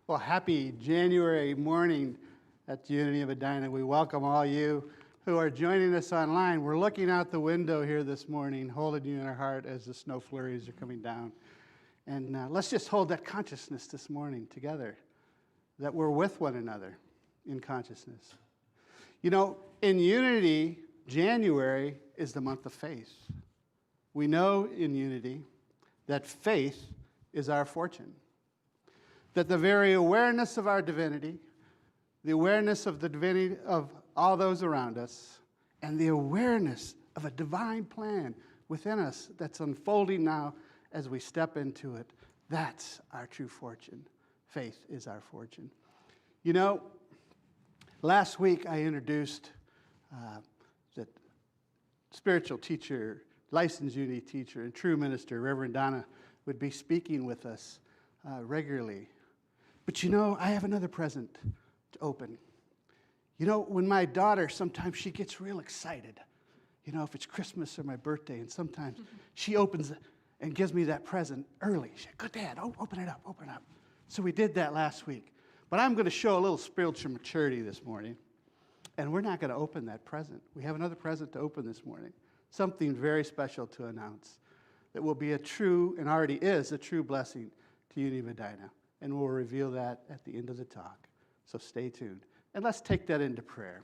Well, happy January morning at Unity of Medina. We welcome all you who are joining us online. We're looking out the window here this morning, holding you in our heart as the snow flurries are coming down. And let's just hold that consciousness this morning together, that we're with one another in consciousness. You know, in Unity, January is the month of faith. We know in Unity that faith is our fortune. That the very awareness of our divinity, the awareness of the divinity of all those around us, and the awareness of a divine plan within us that's unfolding now as we step into it, that's our true fortune. Faith is our fortune. You know, last week I introduced the spiritual teacher, licensed Unity teacher, and true minister, Reverend Donna, would be speaking with us regularly. But you know, I have another present to open. You know, when my daughter, sometimes she gets real excited, you know, if it's Christmas or my birthday, and sometimes she opens it and gives me that present early. She said, "Good, Dad, open it up, open it up." So we did that last week. But I'm going to show a little spiritual maturity this morning, and we're not going to open that present. We have another present to open this morning, something very special to announce that will be a true, and already is, a true blessing to Unity of Medina. And we'll reveal that at the end of the talk. So stay tuned. And let's take that into prayer.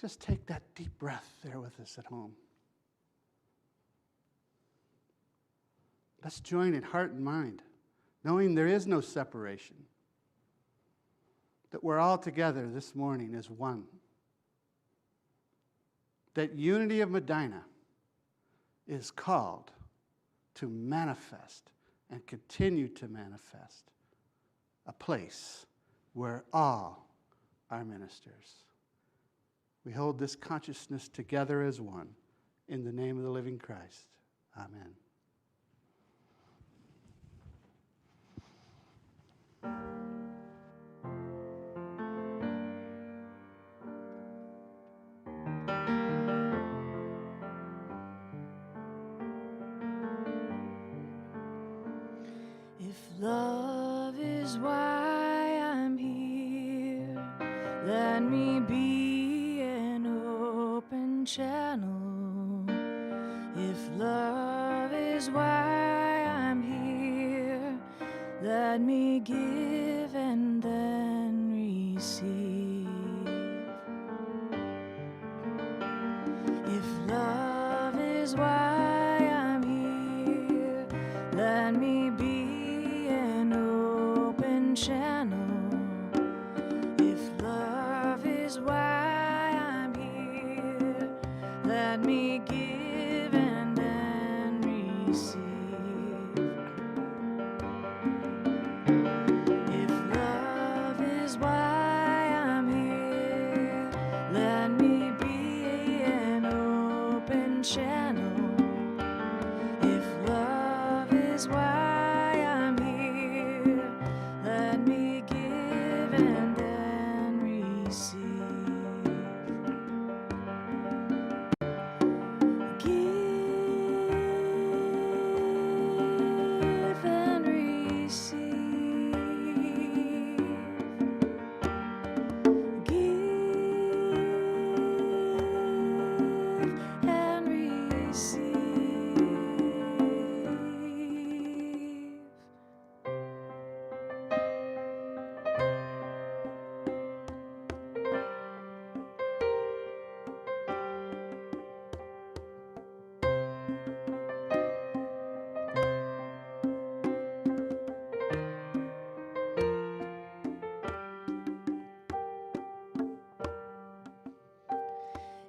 Just take that deep breath there with us at home. Let's join in heart and mind, knowing there is no separation, that we're all together this morning as one, that Unity of Medina is called to manifest and continue to manifest a place where all are ministers. We hold this consciousness together as one in the name of the living Christ. Amen. If love is why I'm here, let me be an open channel. If love is why I'm here, let me give and then receive. If love is why I'm here, let me be an open channel. If love is why I'm here, let me give and then receive. If love is why I'm here, let me be an open channel. If love is why I'm here, let me give and then receive. Give and receive. Give and receive.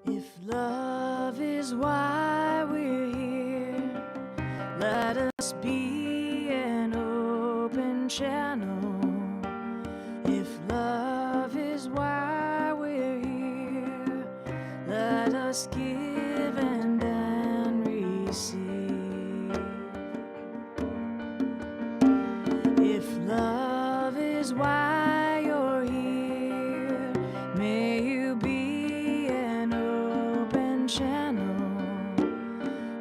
If love is why we're here, let us be an open channel. If love is why we're here, let us give and then receive. If love is why you're here, may you be an open channel.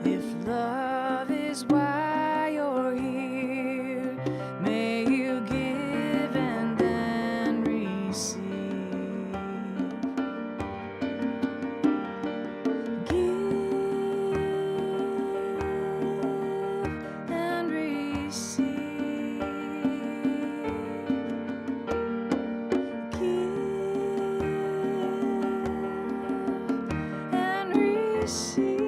If love is why you're here, may you receive.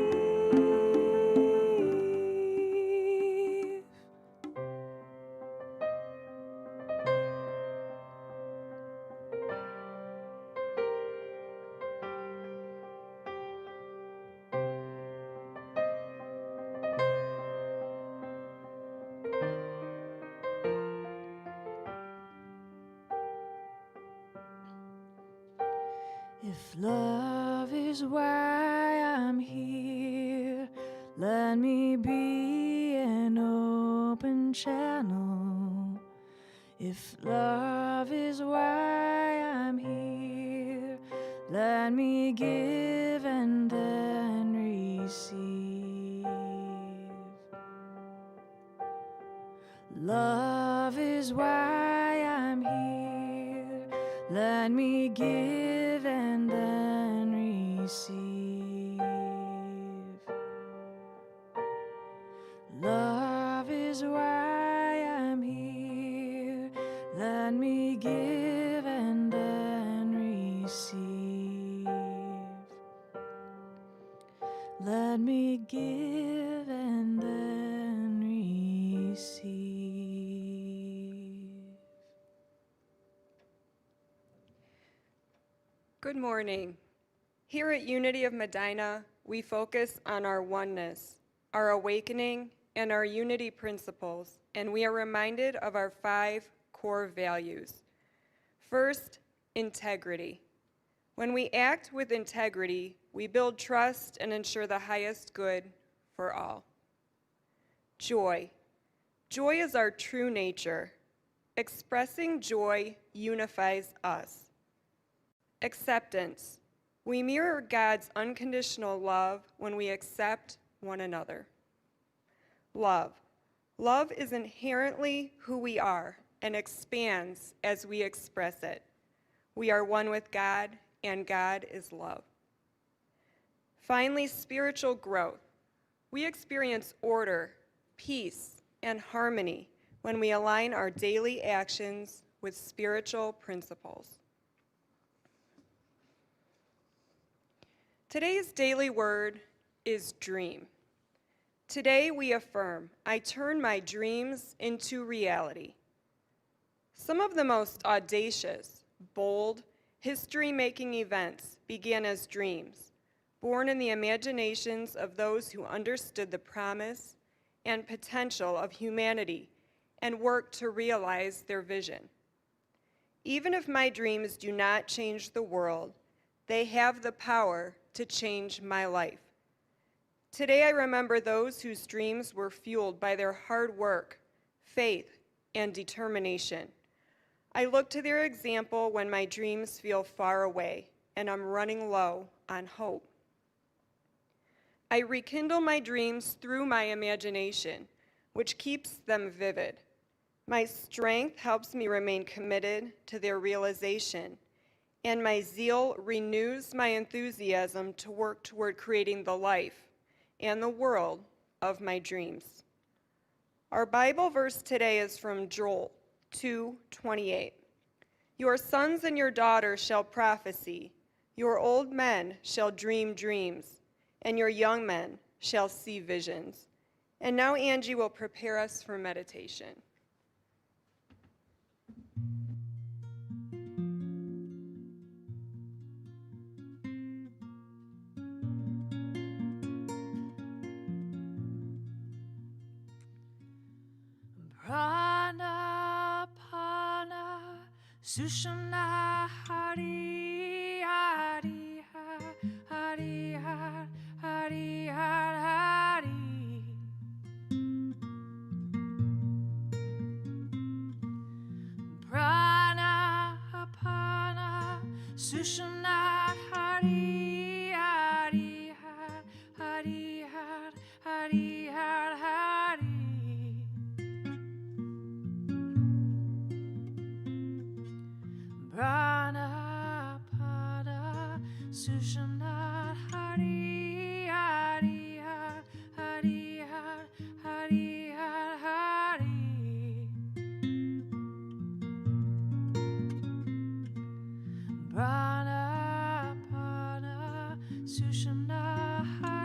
If love is why I'm here, let me be an open channel. If love is why I'm here, let me give and then receive. Love is why I'm here, let me give and then receive. Love is why I'm here, let me give and then receive. Let me give and then receive. Good morning. Here at Unity of Medina, we focus on our oneness, our awakening, and our unity principles, and we are reminded of our 5 core values. First, integrity. When we act with integrity, we build trust and ensure the highest good for all. Joy. Joy is our true nature. Expressing joy unifies us. Acceptance. We mirror God's unconditional love when we accept one another. Love. Love is inherently who we are and expands as we express it. We are one with God, and God is love. Finally, spiritual growth. We experience order, peace, and harmony when we align our daily actions with spiritual principles. Today's daily word is dream. Today we affirm, I turn my dreams into reality. Some of the most audacious, bold, history-making events began as dreams, born in the imaginations of those who understood the promise and potential of humanity and worked to realize their vision. Even if my dreams do not change the world, they have the power to change my life. Today I remember those whose dreams were fueled by their hard work, faith, and determination. I look to their example when my dreams feel far away and I'm running low on hope. I rekindle my dreams through my imagination, which keeps them vivid. My strength helps me remain committed to their realization, and my zeal renews my enthusiasm to work toward creating the life and the world of my dreams. Our Bible verse today is from Joel 2:28. Your sons and your daughters shall prophesy, your old men shall dream dreams, and your young men shall see visions. And now Angie will prepare us for meditation. Prana Pana Sushana Hari Hari Hari Hari Hari Hari Prana Pana Sushana Hari Hari Hari Hari Hari Prana Pada Sushana Hari Hari Hari Hari Hari Prana Pada Sushana Hari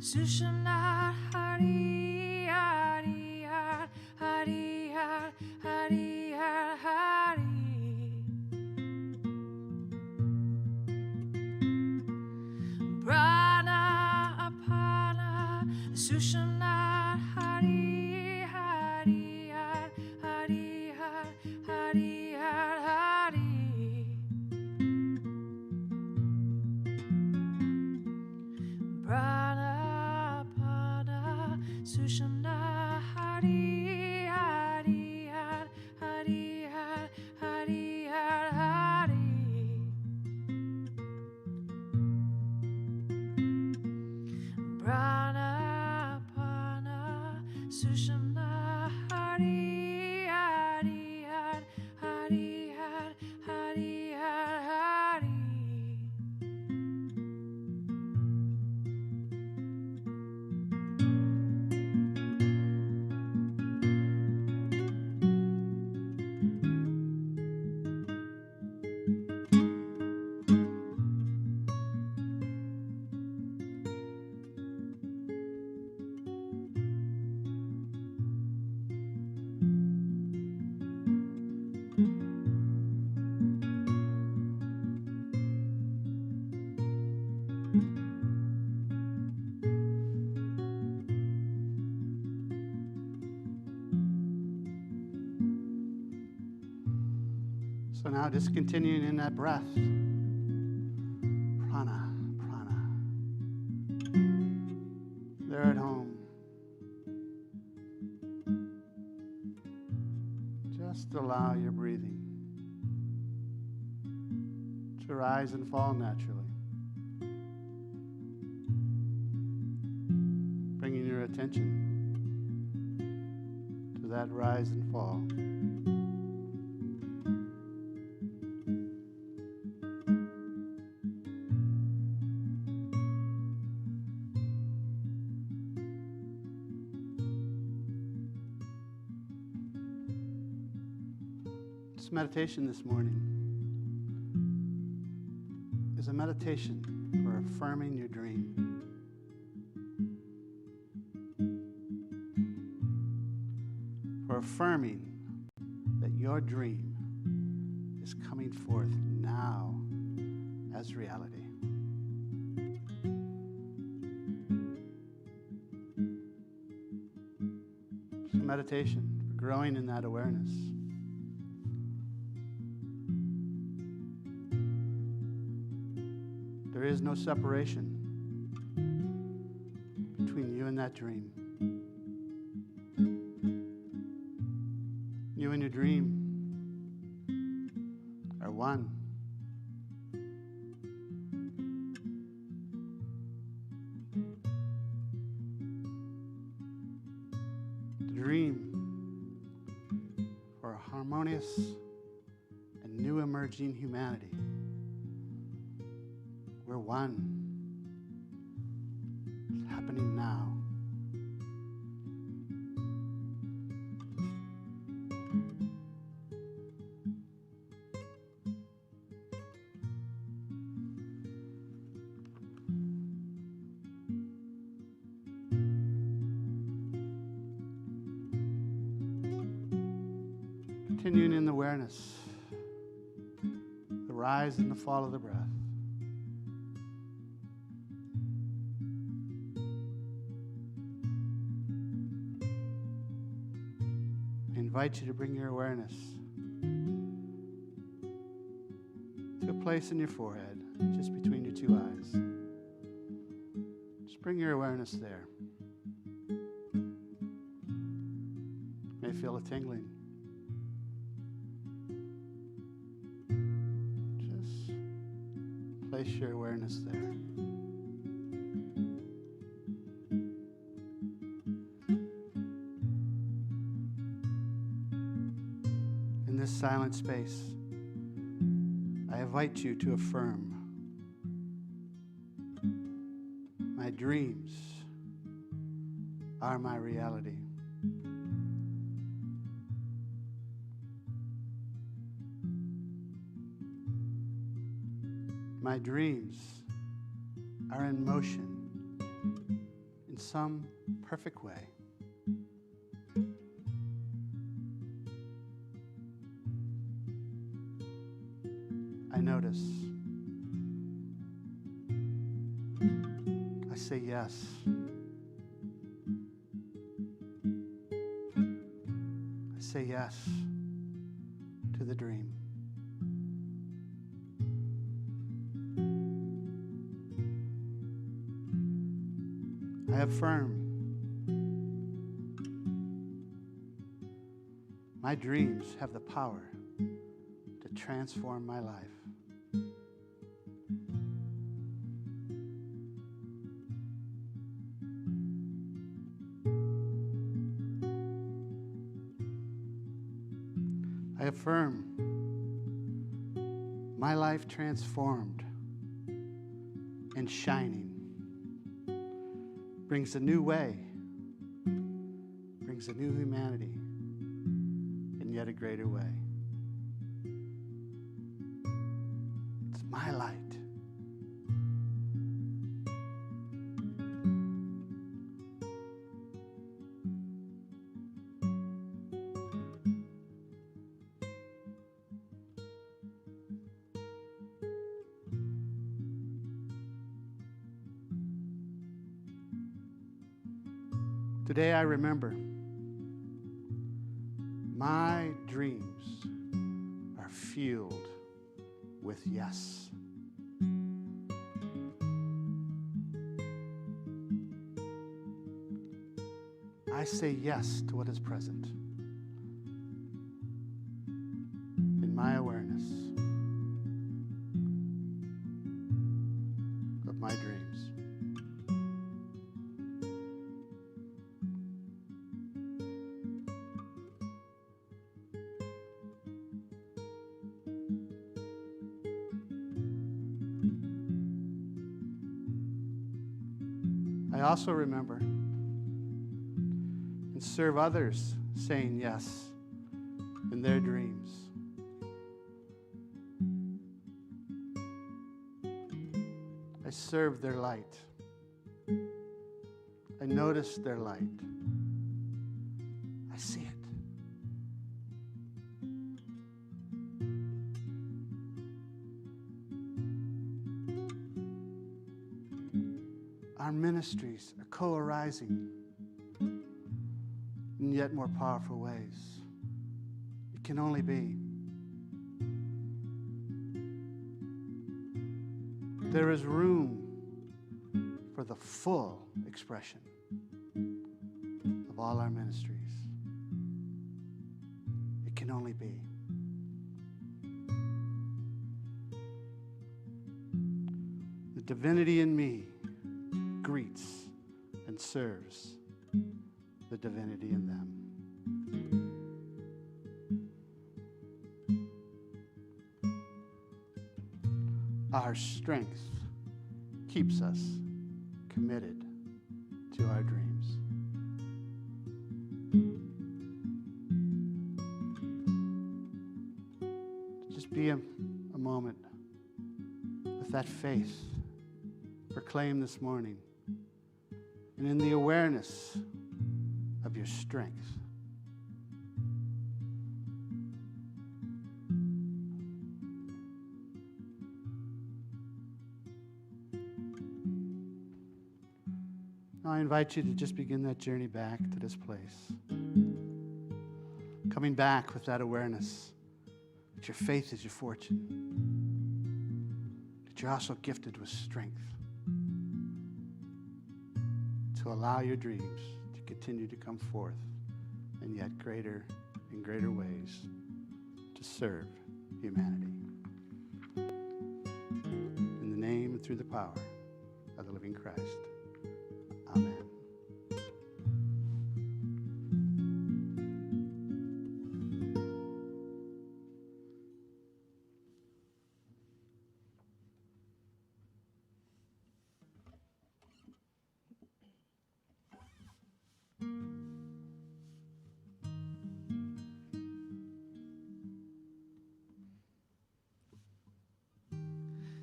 Sushamnat Hari Hari Har Hari Har Hari Har Hari Prana Apana Sushamnat Hari Hari Har Hari Har Hari Har Hari Prana Apana Sushamnat Hari Hari Har Hari Har Hari Har Hari Pranapana Sushamna Hari Hari Har Hari Har Hari Har Hari So now just continuing in that breath. Prana, prana. There at home. Just allow your breathing to rise and fall naturally. Bringing your attention to that rise and fall. This meditation this morning is a meditation for affirming your dream. For affirming that your dream is coming forth now as reality. It's a meditation for growing in that awareness. There is no separation between you and that dream. You and your dream are one. The dream for a harmonious and new emerging humanity. We're one. It's happening now. Continuing in the awareness, the rise and the fall of the breath. I invite you to bring your awareness to a place in your forehead, just between your two eyes. Just bring your awareness there. You may feel a tingling. Just place your awareness there. In this silent space, I invite you to affirm my dreams are my reality. My dreams are in motion some perfect way. I notice. I say yes. I say yes to the dream. I affirm my dreams have the power to transform my life. I affirm my life transformed and shining brings a new way, brings a new humanity in yet a greater way. It's my light. Today I remember my dreams are fueled with yes. I say yes to what is present in my awareness of my dreams. I also remember and serve others saying yes in their dreams. I serve their light. I notice their light. I see it. Our ministries are co-arising in yet more powerful ways. It can only be. There is room for the full expression of all our ministries. It can only be. The divinity in me greets and serves the divinity in them. Our strength keeps us committed to our dreams. Just be a moment with that faith proclaimed this morning. And in the awareness of your strength. Now I invite you to just begin that journey back to this place. Coming back with that awareness that your faith is your fortune. That you're also gifted with strength to allow your dreams to continue to come forth in yet greater and greater ways to serve humanity. In the name and through the power of the living Christ. Amen.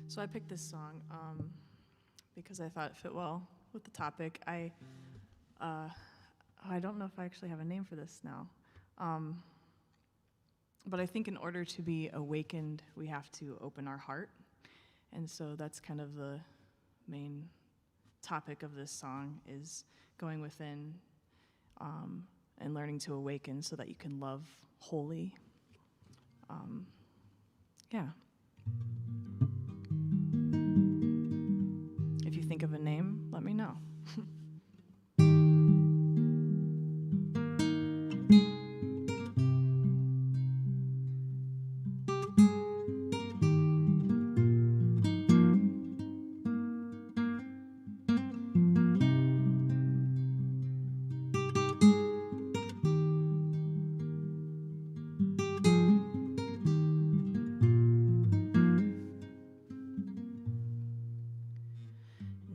So I picked this song because I thought it fit well with the topic. I I don't know if I actually have a name for this now. But I think in order to be awakened, we have to open our heart. And so that's kind of the main topic of this song, is going within and learning to awaken so that you can love wholly. Yeah. If you think of a name, let me know.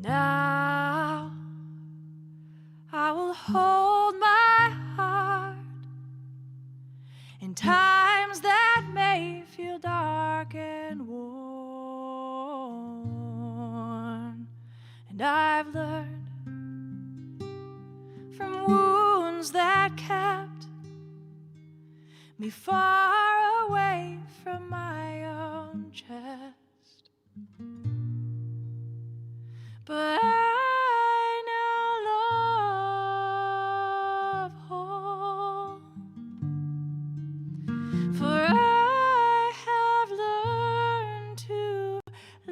Now I will hold my heart in times that may feel dark and worn. And I've learned from wounds that kept me far away from my own chest. But I now love whole, for I have learned to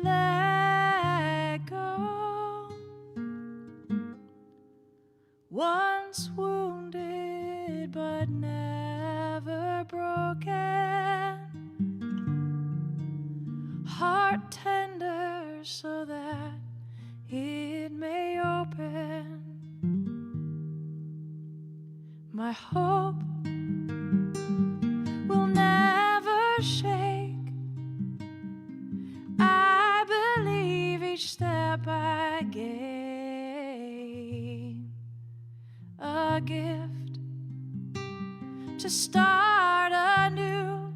let go. Once wounded but never broken, heart tender so that it may open. My hope will never shake. I believe each step I gain a gift to start anew.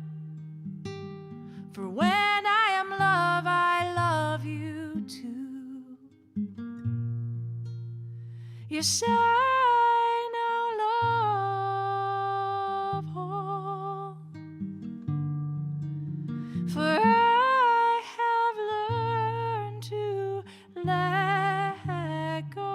For when I am love, I love you too. Yes, I now love whole, for I have learned to let go.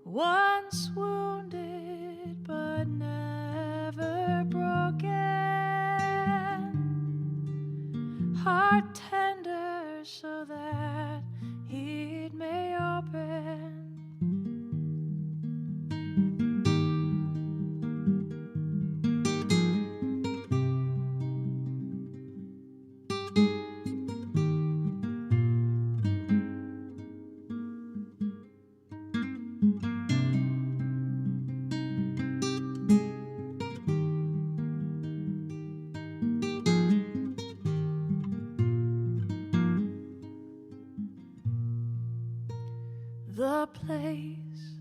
Once wounded but never broken, heart tender so that it may open. The place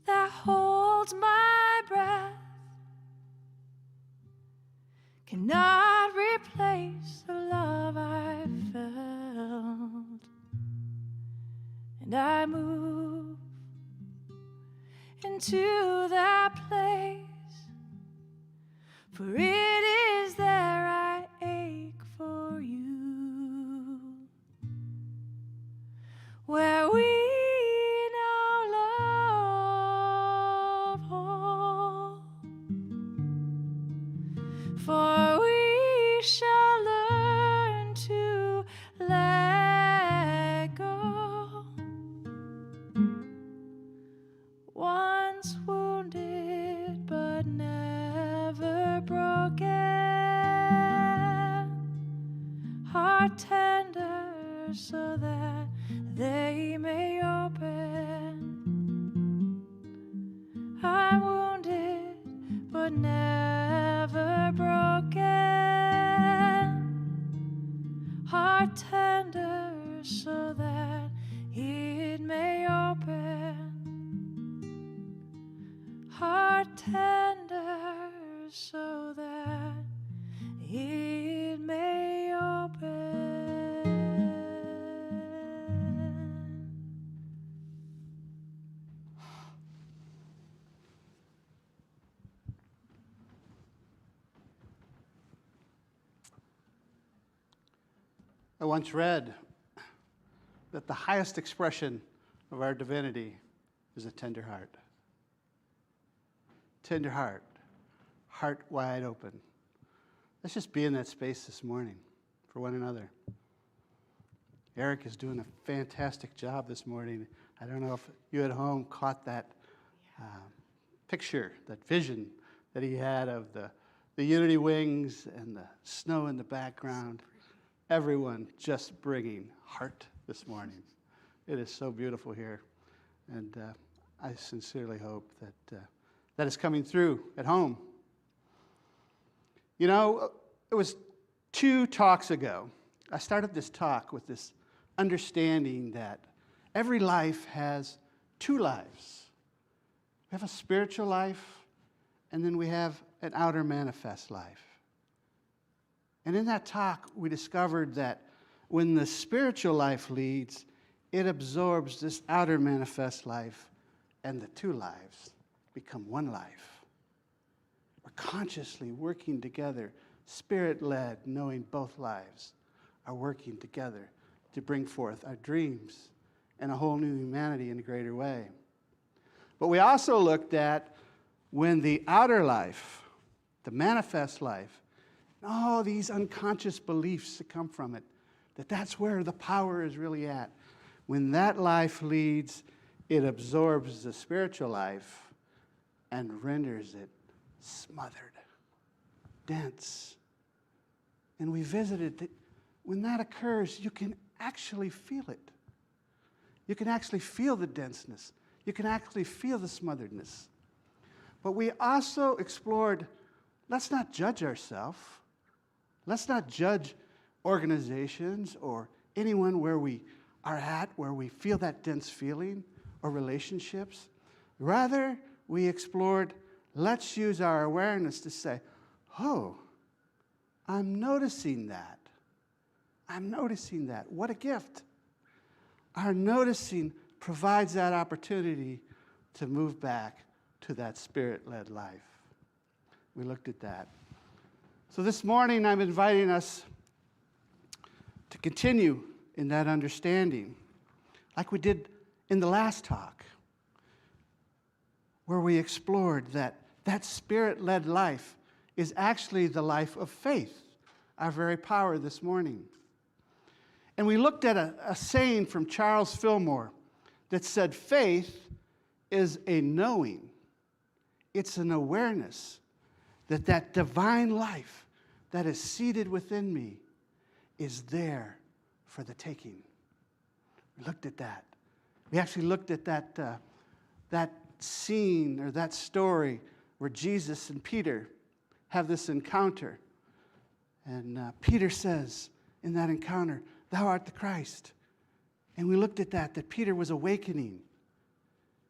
that holds my breath cannot replace the love I felt, and I move into that place, for it is there I ache for you, where we now love whole, for we shall learn to let go. Once wounded but never broken, heart tender so that they may open. I'm wounded but never broken, heart tender so that it may open. Heart tender so that it may open. I once read that the highest expression of our divinity is a tender heart. Tender heart, heart wide open. Let's just be in that space this morning for one another. Eric is doing a fantastic job this morning. I don't know if you at home caught that picture, that vision that he had of the Unity wings and the snow in the background. Everyone just bringing heart this morning. It is so beautiful here. And I sincerely hope that that is coming through at home. You know, it was 2 talks ago. I started this talk with this understanding that every life has 2 lives. We have a spiritual life, and then we have an outer manifest life. And in that talk, we discovered that when the spiritual life leads, it absorbs this outer manifest life, and the 2 lives become 1 life. We're consciously working together, spirit-led, knowing both lives are working together to bring forth our dreams and a whole new humanity in a greater way. But we also looked at when the outer life, the manifest life, and all these unconscious beliefs that come from it, that's where the power is really at. When that life leads, it absorbs the spiritual life and renders it smothered, dense. And we visited that when that occurs, you can actually feel it. You can actually feel the denseness. You can actually feel the smotheredness. But we also explored, let's not judge ourselves. Let's not judge organizations or anyone where we are at, where we feel that dense feeling, or relationships. Rather, we explored, let's use our awareness to say, oh, I'm noticing that. I'm noticing that. What a gift. Our noticing provides that opportunity to move back to that spirit-led life. We looked at that. So this morning, I'm inviting us to continue in that understanding, like we did in the last talk, where we explored that spirit-led life is actually the life of faith, our very power this morning. And we looked at a saying from Charles Fillmore that said, faith is a knowing. It's an awareness that divine life that is seated within me is there for the taking. We looked at that. We actually looked at that scene or that story where Jesus and Peter have this encounter. And Peter says in that encounter, "Thou art the Christ." And we looked at that Peter was awakening.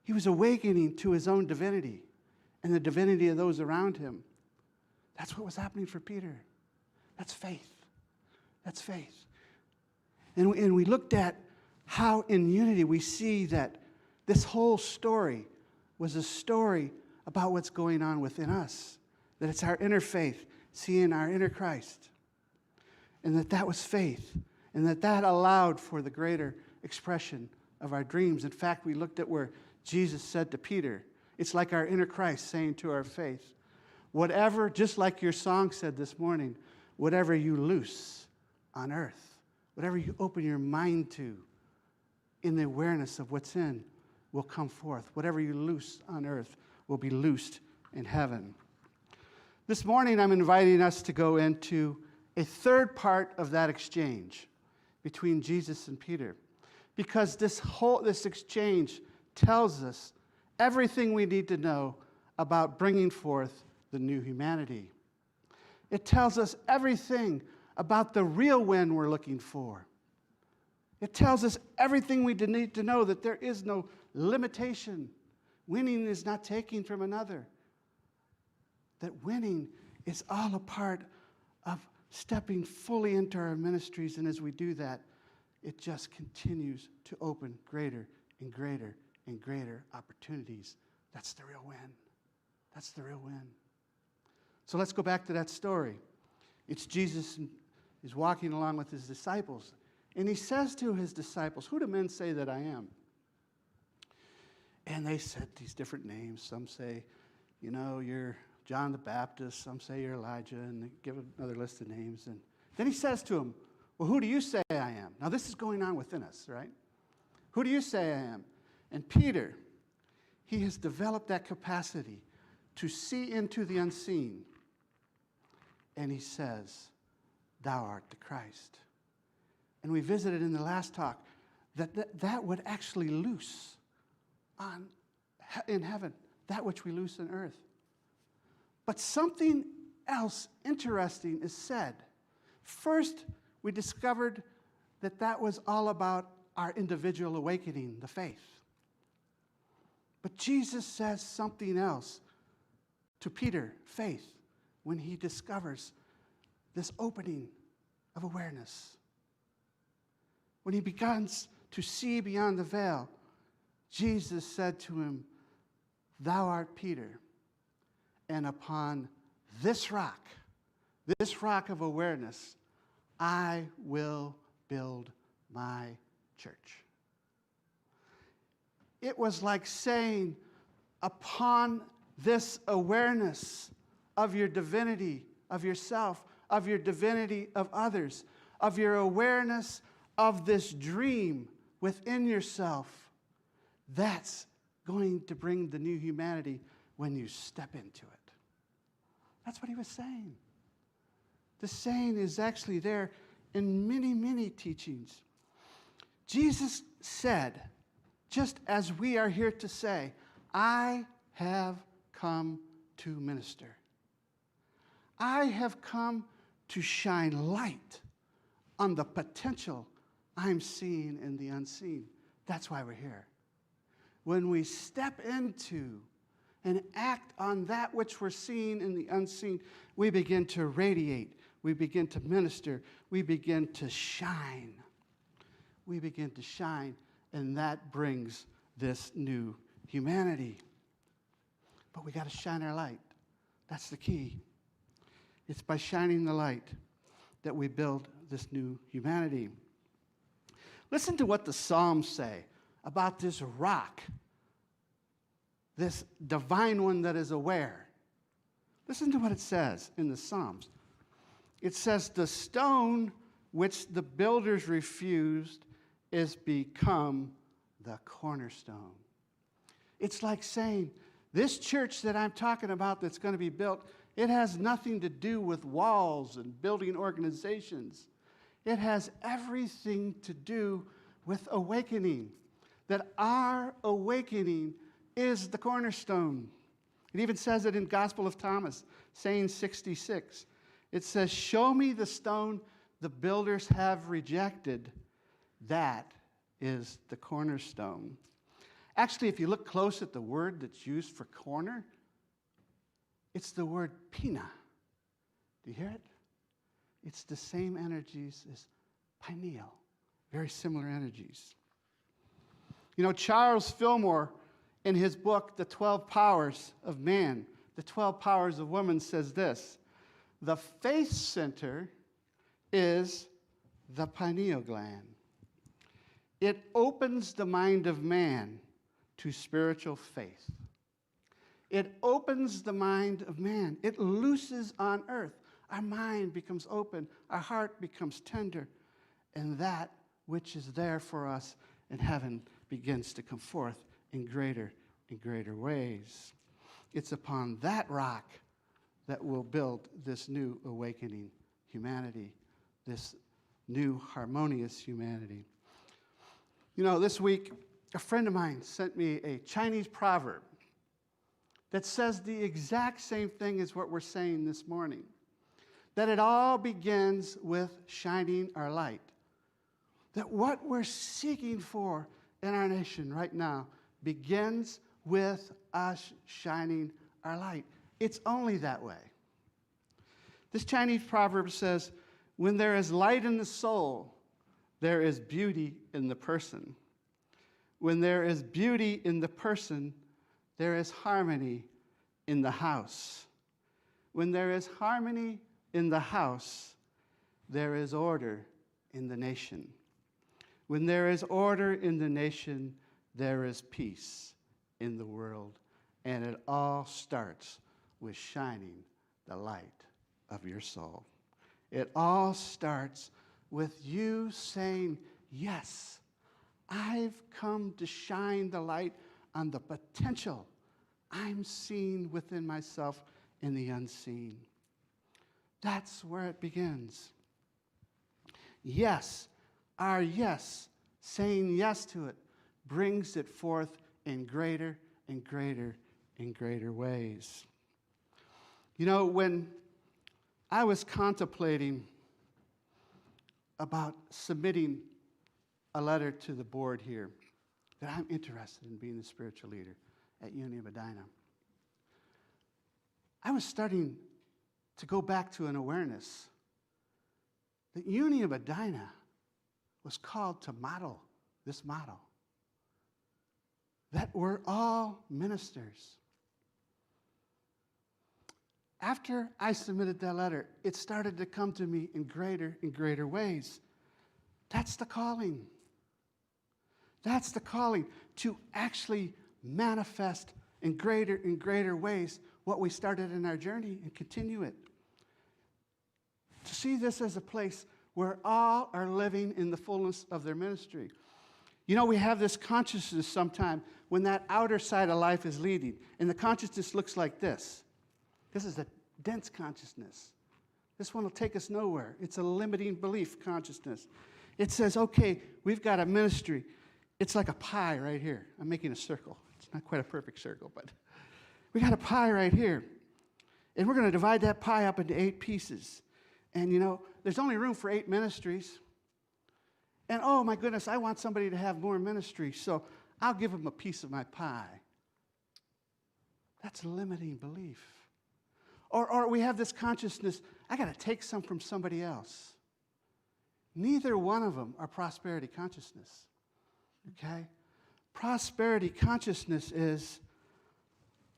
He was awakening to his own divinity and the divinity of those around him. That's what was happening for Peter. That's faith. That's faith. And we looked at how in unity we see that this whole story was a story about what's going on within us. That it's our inner faith, seeing our inner Christ. And that was faith. And that allowed for the greater expression of our dreams. In fact, we looked at where Jesus said to Peter, it's like our inner Christ saying to our faith, whatever, just like your song said this morning, whatever you loose on earth, whatever you open your mind to in the awareness of what's in will come forth. Whatever you loose on earth will be loosed in heaven. This morning, I'm inviting us to go into a third part of that exchange between Jesus and Peter, because this exchange tells us everything we need to know about bringing forth the new humanity. It tells us everything about the real win we're looking for. It tells us everything we need to know, that there is no limitation. Winning is not taking from another. That winning is all a part of stepping fully into our ministries, and as we do that, it just continues to open greater and greater and greater opportunities. That's the real win. That's the real win. So let's go back to that story. It's Jesus is walking along with his disciples, And he says to his disciples, "Who do men say that I am?" And they said these different names. Some say, you're John the Baptist. Some say you're Elijah, and they give another list of names. And then he says to them, "Well, who do you say I am?" Now, this is going on within us, right? Who do you say I am? And Peter, he has developed that capacity to see into the unseen. And he says, "Thou art the Christ." And we visited in the last talk that would actually loose in heaven that which we loose on earth. But something else interesting is said. First, we discovered that was all about our individual awakening, the faith. But Jesus says something else to Peter, faith, when he discovers this opening of awareness. When he begins to see beyond the veil, Jesus said to him, "Thou art Peter, and upon this rock of awareness, I will build my church." It was like saying, upon this awareness of your divinity, of yourself, of your divinity of others, of your awareness of this dream within yourself, that's going to bring the new humanity when you step into it. That's what he was saying. The saying is actually there in many, many teachings. Jesus said, just as we are here to say, "I have come to minister. I have come to shine light on the potential I'm seeing in the unseen." That's why we're here. When we step into and act on that which we're seeing in the unseen, we begin to radiate, we begin to minister, we begin to shine. We begin to shine, and that brings this new humanity. But we got to shine our light. That's the key. It's by shining the light that we build this new humanity. Listen to what the Psalms say about this rock, this divine one that is aware. Listen to what it says in the Psalms. It says, "The stone which the builders refused is become the cornerstone." It's like saying, this church that I'm talking about that's going to be built, it has nothing to do with walls and building organizations. It has everything to do with awakening. That our awakening is the cornerstone. It even says it in Gospel of Thomas, saying 66. It says, "Show me the stone the builders have rejected. That is the cornerstone." Actually, if you look close at the word that's used for corner, it's the word pina. Do you hear it? It's the same energies as pineal. Very similar energies. Charles Fillmore, in his book, The 12 Powers of Man, The 12 Powers of Woman, says this: "The faith center is the pineal gland. It opens the mind of man to spiritual faith. It opens the mind of man. It looses on earth. Our mind becomes open. Our heart becomes tender. And that which is there for us in heaven begins to come forth in greater and greater ways. It's upon that rock that we'll build this new awakening humanity, this new harmonious humanity. This week, a friend of mine sent me a Chinese proverb that says the exact same thing as what we're saying this morning. That it all begins with shining our light. That what we're seeking for in our nation right now begins with us shining our light. It's only that way. This Chinese proverb says, "When there is light in the soul, there is beauty in the person. When there is beauty in the person, there is harmony in the house. When there is harmony in the house, there is order in the nation." When there is order in the nation, there is peace in the world. And it all starts with shining the light of your soul. It all starts with you saying, yes, I've come to shine the light on the potential I'm seeing within myself in the unseen. That's where it begins. Yes, our yes, saying yes to it, brings it forth in greater and greater and greater ways. You know, when I was contemplating about submitting a letter to the board here, that I'm interested in being the spiritual leader at Unity of Medina, I was starting to go back to an awareness that Unity of Medina was called to model this model. That we're all ministers. After I submitted that letter, it started to come to me in greater ways. That's the calling. That's the calling, to actually manifest in greater ways what we started in our journey and continue it. To see this as a place where all are living in the fullness of their ministry. You know, we have this consciousness sometime when that outer side of life is leading, and the consciousness looks like this. This is a dense consciousness. This one will take us nowhere. It's a limiting belief consciousness. It says, okay, we've got a ministry. It's like a pie right here. I'm making a circle. It's not quite a perfect circle, but we got a pie right here. And we're going to divide that pie up into 8 pieces. And, you know, there's only room for 8 ministries. And, oh, my goodness, I want somebody to have more ministry, so I'll give them a piece of my pie. That's a limiting belief. Or we have this consciousness, I got to take some from somebody else. Neither one of them are prosperity consciousness. Okay? Prosperity consciousness is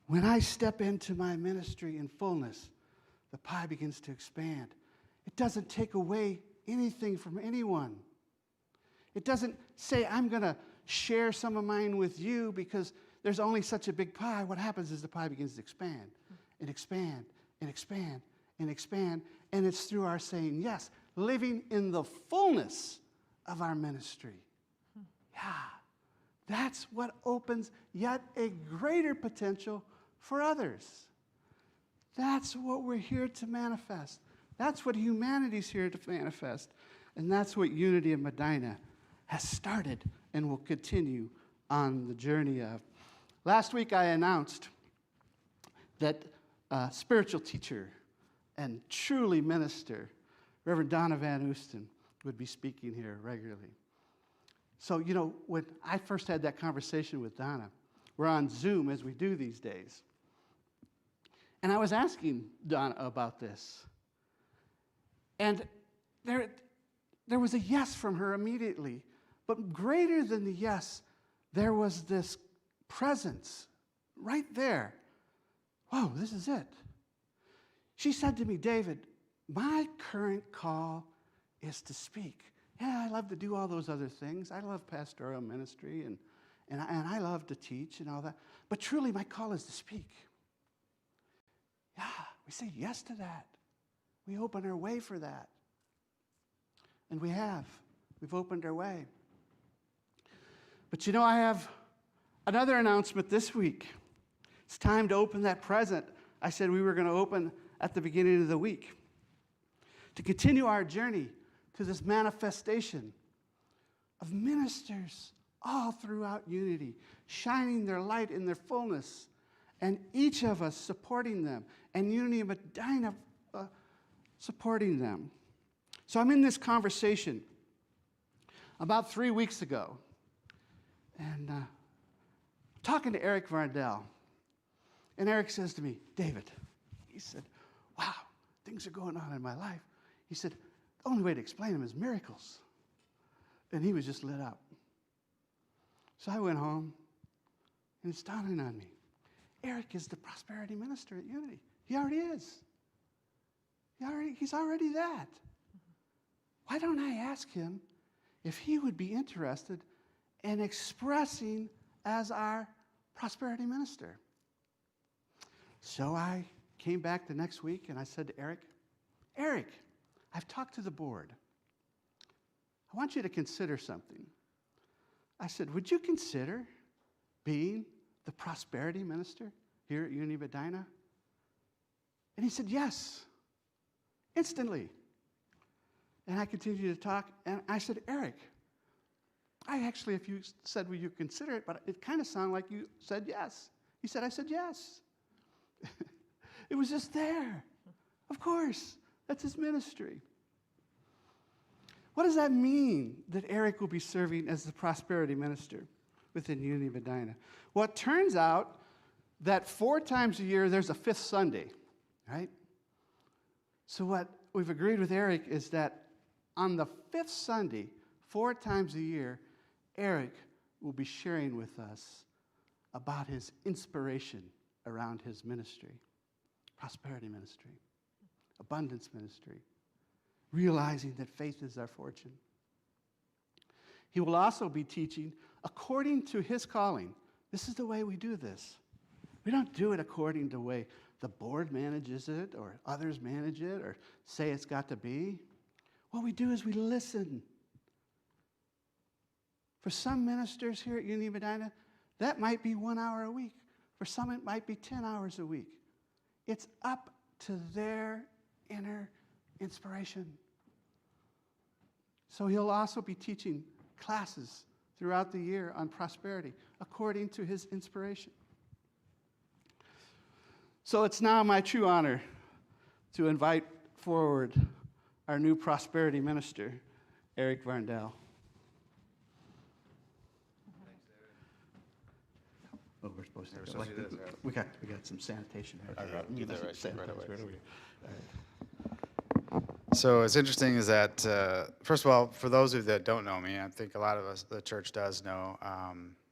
when I step into my ministry in fullness, the pie begins to expand. It doesn't take away anything from anyone. It doesn't say, I'm going to share some of mine with you because there's only such a big pie. What happens is the pie begins to expand and expand and expand and expand. And it's through our saying yes, living in the fullness of our ministry. Yeah, that's what opens yet a greater potential for others. That's what we're here to manifest. That's what humanity's here to manifest. And that's what Unity of Medina has started and will continue on the journey of. Last week I announced that spiritual teacher and truly minister, Reverend Donna Van Oosten, would be speaking here regularly. So, you know, when I first had that conversation with Donna, we're on Zoom as we do these days. And I was asking Donna about this. And there was a yes from her immediately. But greater than the yes, there was this presence right there. Whoa, this is it. She said to me, David, my current call is to speak. Yeah, I love to do all those other things. I love pastoral ministry, and I love to teach and all that. But truly, my call is to speak. Yeah, we say yes to that. We open our way for that. And we have. We've opened our way. But you know, I have another announcement this week. It's time to open that present I said we were going to open at the beginning of the week. To continue our journey to this manifestation of ministers all throughout Unity, shining their light in their fullness, and each of us supporting them, and Unity of Medina supporting them. So I'm in this conversation about 3 weeks ago, and talking to Eric Vardell. And Eric says to me, David, he said, wow, things are going on in my life. He said, the only way to explain them is miracles. And he was just lit up. So I went home, and it's dawning on me. Eric is the prosperity minister at Unity. He already is. He's already that. Why don't I ask him if he would be interested in expressing as our prosperity minister. So I came back the next week and I said to Eric, I've talked to the board. I want you to consider something. I said, would you consider being the prosperity minister here at Unity Medina? And he said, yes, instantly. And I continued to talk, and I said, Eric, if you said, will you consider it, but it kind of sounded like you said yes. He said, I said yes. It was just there. Of course, that's his ministry. What does that mean that Eric will be serving as the prosperity minister within Unity Medina? Well, it turns out that 4 times a year there's a 5th Sunday, right? So what we've agreed with Eric is that on the 5th Sunday, 4 times a year, Eric will be sharing with us about his inspiration around his ministry, prosperity ministry, abundance ministry, realizing that faith is our fortune. He will also be teaching according to his calling. This is the way we do this. We don't do it according to the way the board manages it or others manage it or say it's got to be. What we do is we listen. For some ministers here at Unity Medina, that might be 1 hour a week. For some, it might be 10 hours a week. It's up to their inner inspiration. So he'll also be teaching classes throughout the year on prosperity according to his inspiration. So it's now my true honor to invite forward our new prosperity minister, Eric Varndell. Oh, we're supposed to. We got some sanitation. I'll do that right away. All right. So what's interesting is that, first of all, for those of you that don't know me, I think a lot of us, the church does know,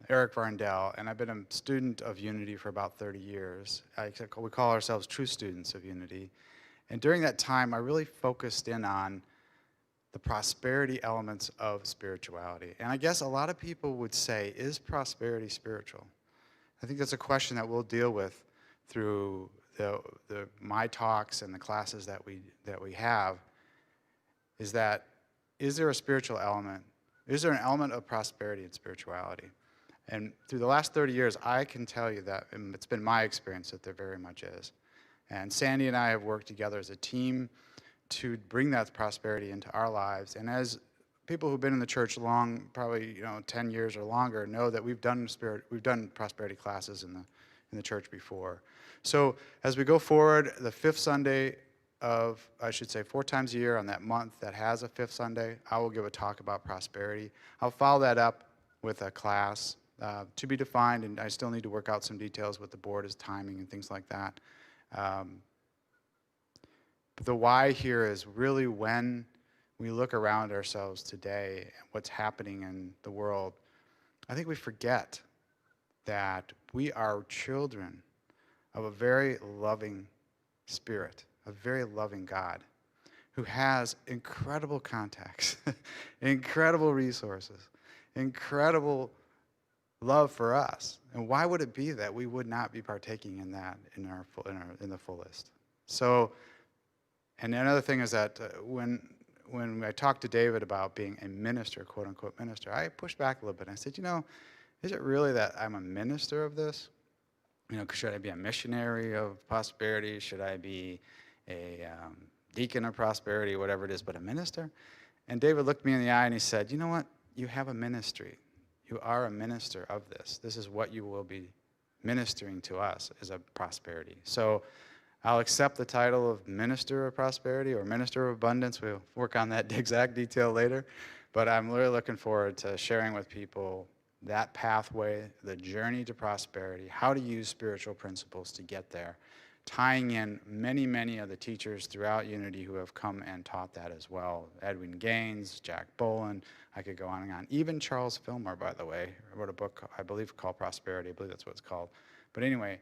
Eric Varndell, and I've been a student of Unity for about 30 years. We call ourselves true students of Unity. And during that time, I really focused in on the prosperity elements of spirituality. And I guess a lot of people would say, is prosperity spiritual? I think that's a question that we'll deal with through my talks and the classes that we have. Is there a spiritual element? Is there an element of prosperity and spirituality? And through the last 30 years, I can tell you that it's been my experience that there very much is. And Sandy and I have worked together as a team to bring that prosperity into our lives. And as people who've been in the church long, probably 10 years or longer, know that we've done prosperity classes in the church before. So as we go forward, the 5th Sunday of, 4 times a year on that month that has a 5th Sunday, I will give a talk about prosperity. I'll follow that up with a class to be defined, and I still need to work out some details with the board as timing and things like that. But the why here is really when we look around ourselves today and what's happening in the world, I think we forget that we are children of a very loving Spirit, a very loving God, who has incredible contacts, incredible resources, incredible love for us. And why would it be that we would not be partaking in that in the fullest? So, and another thing is that when I talked to David about being a minister, quote unquote minister, I pushed back a little bit. I said, is it really that I'm a minister of this? Should I be a missionary of prosperity? Should I be a deacon of prosperity, whatever it is, but a minister? And David looked me in the eye and he said, you know what? You have a ministry. You are a minister of this. This is what you will be ministering to us, is a prosperity. So I'll accept the title of Minister of Prosperity or Minister of Abundance. We'll work on that exact detail later. But I'm really looking forward to sharing with people that pathway, the journey to prosperity, how to use spiritual principles to get there, tying in many, many of the teachers throughout Unity who have come and taught that as well. Edwin Gaines, Jack Boland, I could go on and on. Even Charles Fillmore, by the way, wrote a book, I believe, called Prosperity. I believe that's what it's called. But anyway,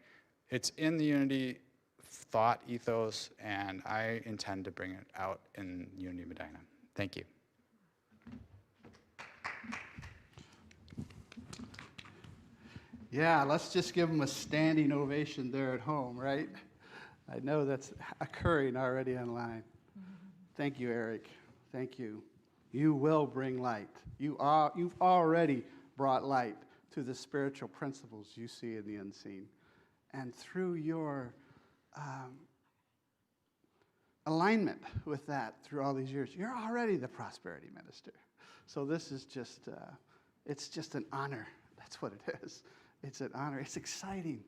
it's in the Unity thought ethos, and I intend to bring it out in Unity Medina. Thank you. Yeah, let's just give them a standing ovation there at home, right? I know that's occurring already online. Thank you, Eric. Thank you. You will bring light. You've already brought light to the spiritual principles you see in the unseen. And through your alignment with that through all these years, you're already the prosperity minister. So this is just, it's just an honor. That's what it is. It's an honor. It's exciting.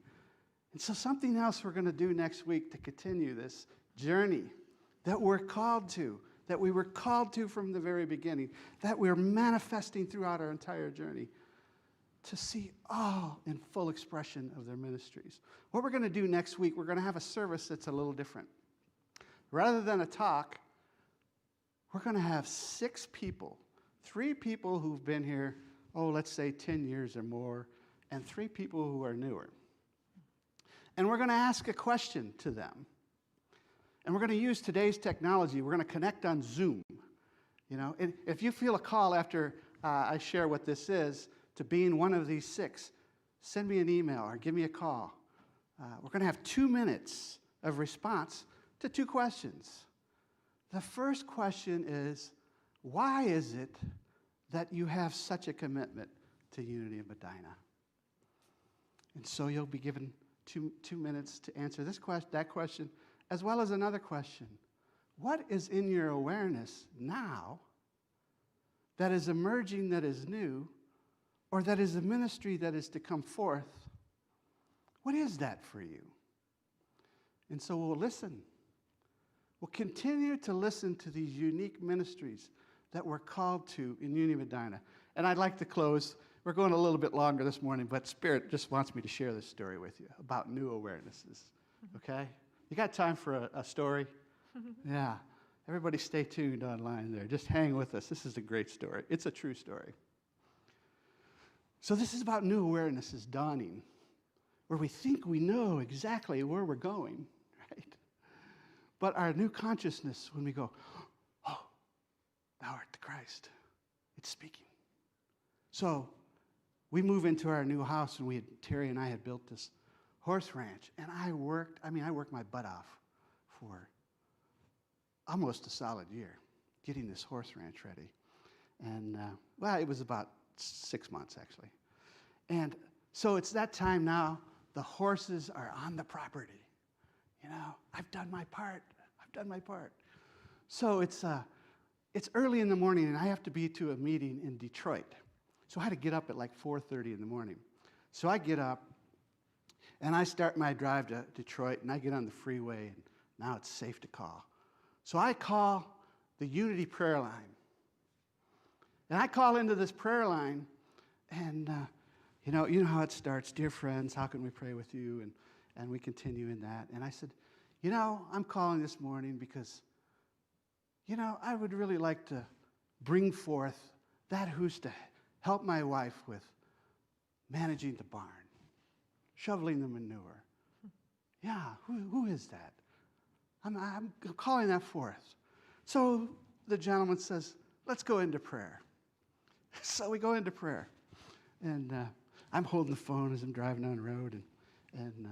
And so something else we're going to do next week to continue this journey that we're called to, that we were called to from the very beginning, that we're manifesting throughout our entire journey, to see all in full expression of their ministries. What we're going to do next week, we're going to have a service that's a little different. Rather than a talk, we're going to have 6 people, 3 people who've been here, let's say 10 years or more, and 3 people who are newer. And we're going to ask a question to them. And we're going to use today's technology. We're going to connect on Zoom. You know, if you feel a call after I share what this is to being one of these 6, send me an email or give me a call. We're going to have 2 minutes of response to 2 questions. The first question is, why is it that you have such a commitment to Unity in Medina? And so you'll be given two minutes to answer that question, as well as another question. What is in your awareness now that is emerging, that is new, or that is a ministry that is to come forth? What is that for you? And so we'll listen. We'll continue to listen to these unique ministries that we're called to in Unity Medina. And I'd like to close. We're going a little bit longer this morning, but Spirit just wants me to share this story with you about new awarenesses. Okay? You got time for a story? Yeah. Everybody stay tuned online there. Just hang with us. This is a great story. It's a true story. So this is about new awarenesses dawning, where we think we know exactly where we're going, right? But our new consciousness, when we go, oh, thou art the Christ, it's speaking. So we move into our new house, and Terry and I had built this horse ranch, and I worked my butt off for almost a solid year getting this horse ranch ready. And, it was about 6 months, actually. And so it's that time now. The horses are on the property. You know, I've done my part. So it's early in the morning, and I have to be to a meeting in Detroit. So I had to get up at like 4:30 in the morning. So I get up, and I start my drive to Detroit, and I get on the freeway, and now it's safe to call. So I call the Unity prayer line. And I call into this prayer line, and you know how it starts. Dear friends, how can we pray with you? And we continue in that. And I said, I'm calling this morning because, I would really like to bring forth that who's to help my wife with managing the barn, shoveling the manure. Yeah, who is that? I'm calling that forth. So the gentleman says, let's go into prayer. So we go into prayer. And I'm holding the phone as I'm driving down the road, and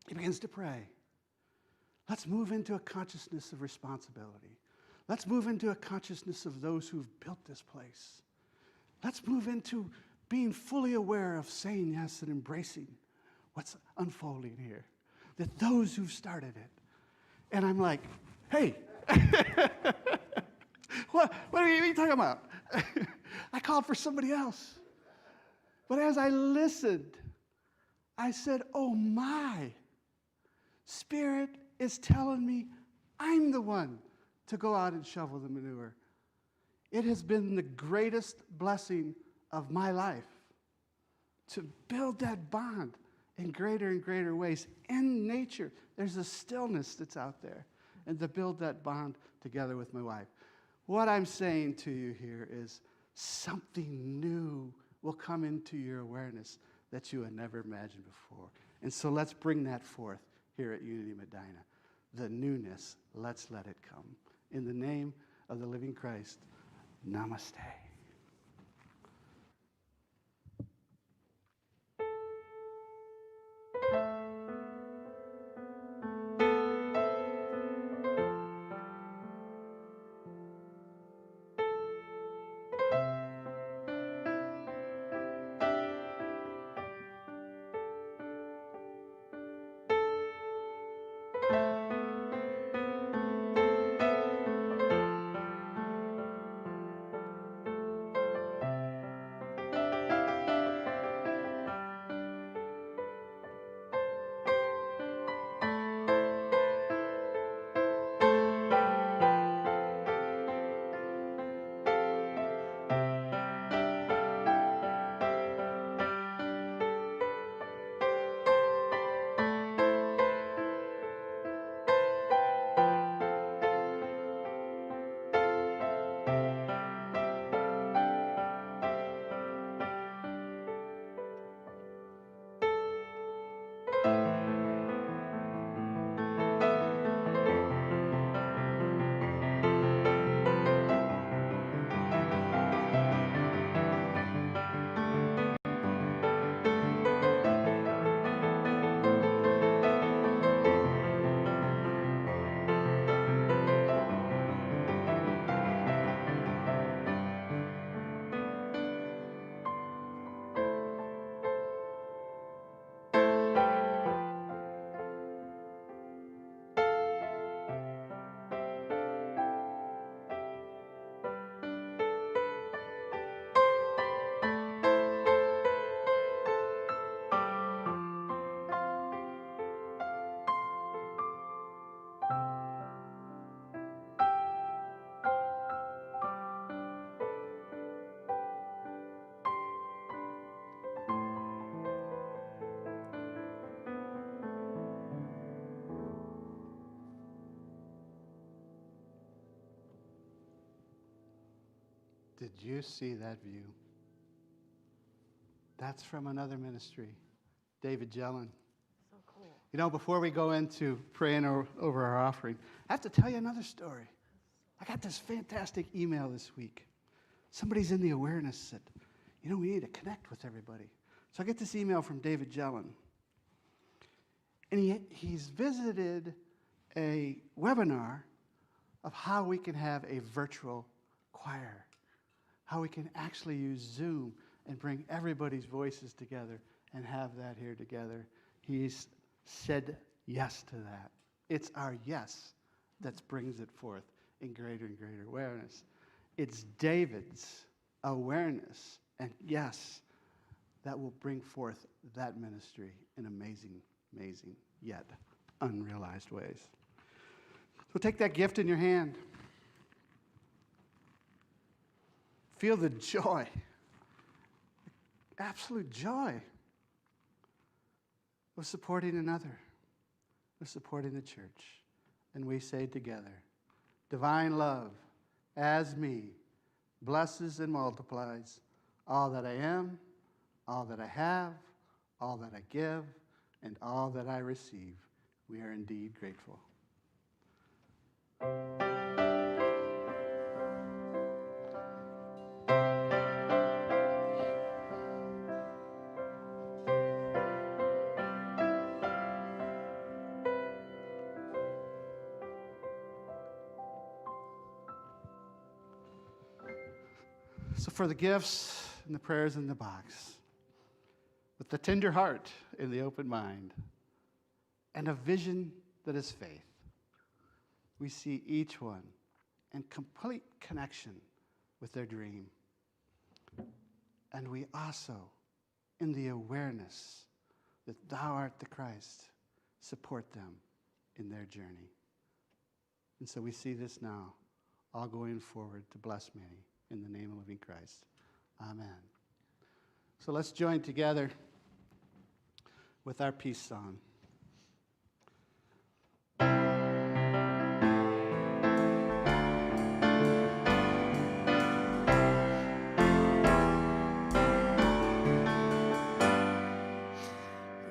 he begins to pray. Let's move into a consciousness of responsibility. Let's move into a consciousness of those who've built this place. Let's move into being fully aware of saying yes and embracing what's unfolding here. That those who've started it. And I'm like, hey, what are you talking about? I called for somebody else. But as I listened, I said, oh my, Spirit is telling me I'm the one to go out and shovel the manure. It has been the greatest blessing of my life to build that bond in greater and greater ways. In nature, there's a stillness that's out there, and to build that bond together with my wife. What I'm saying to you here is something new will come into your awareness that you had never imagined before. And so let's bring that forth here at Unity Medina. The newness, let's let it come. In the name of the living Christ, namaste. Did you see that view? That's from another ministry, David Jellin. So cool. You know, before we go into praying over our offering, I have to tell you another story. I got this fantastic email this week. Somebody's in the awareness that, we need to connect with everybody. So I get this email from David Jellin. And he's visited a webinar of how we can have a virtual choir, how we can actually use Zoom and bring everybody's voices together and have that here together. He's said yes to that. It's our yes that brings it forth in greater and greater awareness. It's David's awareness and yes that will bring forth that ministry in amazing, amazing, yet unrealized ways. So take that gift in your hand. Feel the joy, absolute joy of supporting another, of supporting the church. And we say together, divine love, as me, blesses and multiplies all that I am, all that I have, all that I give, and all that I receive. We are indeed grateful. So for the gifts and the prayers in the box, with the tender heart and the open mind, and a vision that is faith, we see each one in complete connection with their dream. And we also, in the awareness that thou art the Christ, support them in their journey. And so we see this now, all going forward to bless many. In the name of living Christ. Amen. So let's join together with our peace song.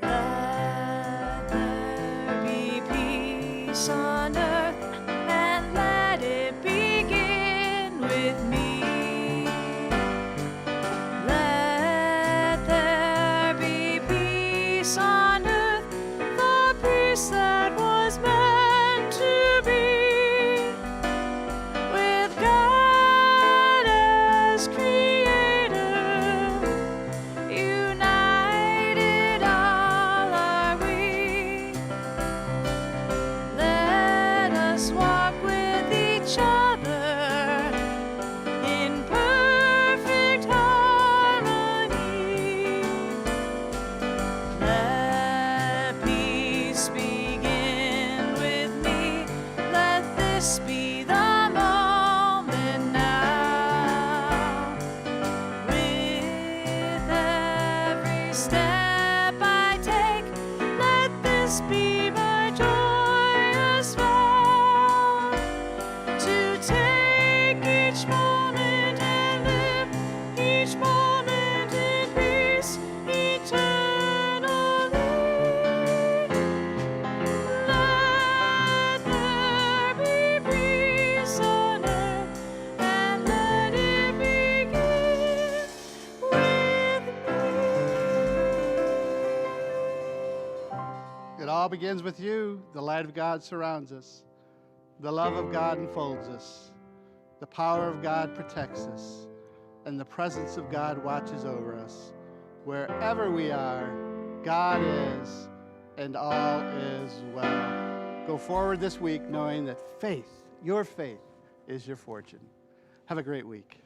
Let there be peace on earth, and let it begin with me. Let there be peace on earth, the peace that was meant to be, with God as Creator, united all are we. Let us walk with each other in perfect harmony. Let peace begin with me. Let this be the moment now. With every step I take, let this be my joyous vow. To take each moment and live each moment in peace eternally. Let there be peace on earth, and let it begin with me. It all begins with you. The light of God surrounds us. The love of God enfolds us. The power of God protects us. And the presence of God watches over us. Wherever we are, God is, and all is well. Go forward this week knowing that faith, your faith, is your fortune. Have a great week.